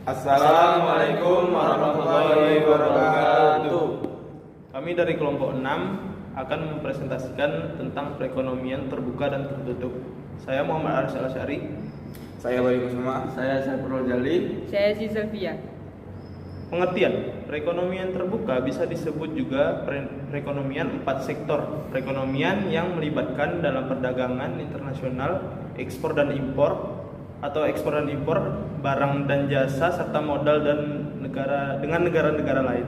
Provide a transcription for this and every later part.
Assalamualaikum warahmatullahi wabarakatuh. Kami dari kelompok 6 akan mempresentasikan tentang perekonomian terbuka dan tertutup. Saya Muhammad Aris Al-Asyari. Saya Bari Kusuma. Saya Saiful Jali. Saya Sylvia. Pengertian perekonomian terbuka bisa disebut juga perekonomian 4 sektor. Perekonomian yang melibatkan dalam perdagangan internasional, ekspor dan impor, atau ekspor dan impor barang dan jasa serta modal dan dengan negara-negara lain.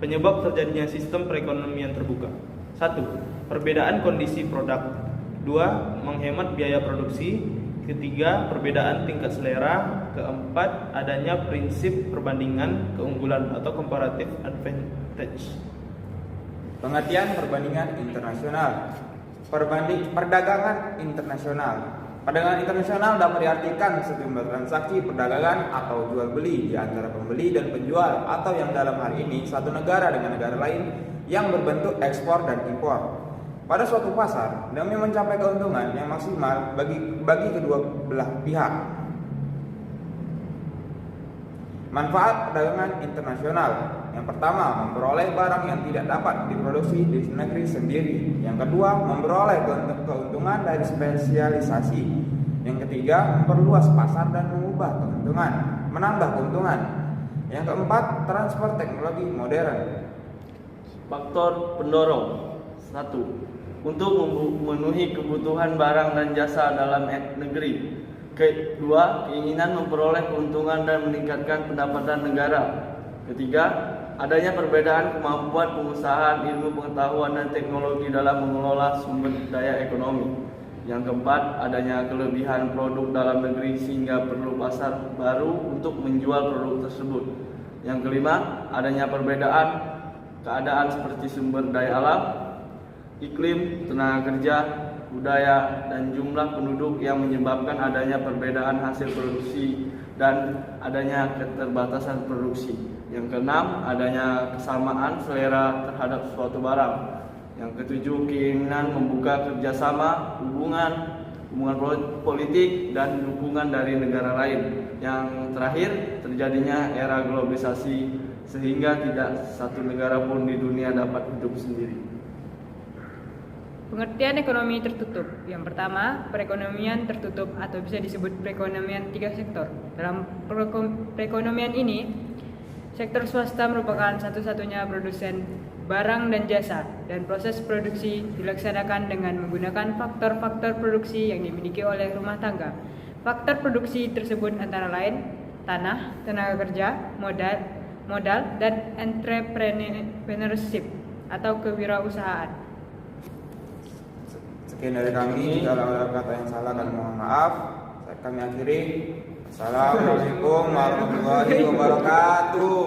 Penyebab terjadinya sistem perekonomian terbuka. 1. Perbedaan kondisi produk. 2. Menghemat biaya produksi. 3. Perbedaan tingkat selera. 4. Adanya prinsip perbandingan keunggulan atau comparative advantage. Pengertian perbandingan internasional. Perdagangan internasional. Perdagangan internasional dapat diartikan sejumlah transaksi perdagangan atau jual beli di antara pembeli dan penjual, atau yang dalam hal ini satu negara dengan negara lain yang berbentuk ekspor dan impor pada suatu pasar demi mencapai keuntungan yang maksimal bagi kedua belah pihak. Manfaat perdagangan internasional. Yang pertama, memperoleh barang yang tidak dapat diproduksi di negeri sendiri. Yang kedua, memperoleh keuntungan dari spesialisasi. Yang ketiga, memperluas pasar dan menambah keuntungan. Yang keempat, transfer teknologi modern. Faktor pendorong. 1. Untuk memenuhi kebutuhan barang dan jasa dalam negeri. Kedua, keinginan memperoleh keuntungan dan meningkatkan pendapatan negara. Ketiga, adanya perbedaan kemampuan pengusahaan, ilmu pengetahuan dan teknologi dalam mengelola sumber daya ekonomi. Yang keempat, adanya kelebihan produk dalam negeri sehingga perlu pasar baru untuk menjual produk tersebut. Yang kelima, adanya perbedaan keadaan seperti sumber daya alam, iklim, tenaga kerja, budaya, dan jumlah penduduk yang menyebabkan adanya perbedaan hasil produksi dan adanya keterbatasan produksi. Yang keenam, adanya kesamaan selera terhadap suatu barang. Yang ketujuh, keinginan membuka kerjasama, hubungan politik, dan dukungan dari negara lain. Yang terakhir, terjadinya era globalisasi sehingga tidak satu negara pun di dunia dapat hidup sendiri. Pengertian ekonomi tertutup. Yang pertama, perekonomian tertutup atau bisa disebut perekonomian 3 sektor. Dalam perekonomian ini, sektor swasta merupakan satu-satunya produsen barang dan jasa, dan proses produksi dilaksanakan dengan menggunakan faktor-faktor produksi yang dimiliki oleh rumah tangga. Faktor produksi tersebut antara lain tanah, tenaga kerja, modal, dan entrepreneurship atau kewirausahaan. Sekian dari kami. Jika ada kata yang salah, kami mohon maaf. Kami akhiri. Assalamualaikum warahmatullahi wabarakatuh.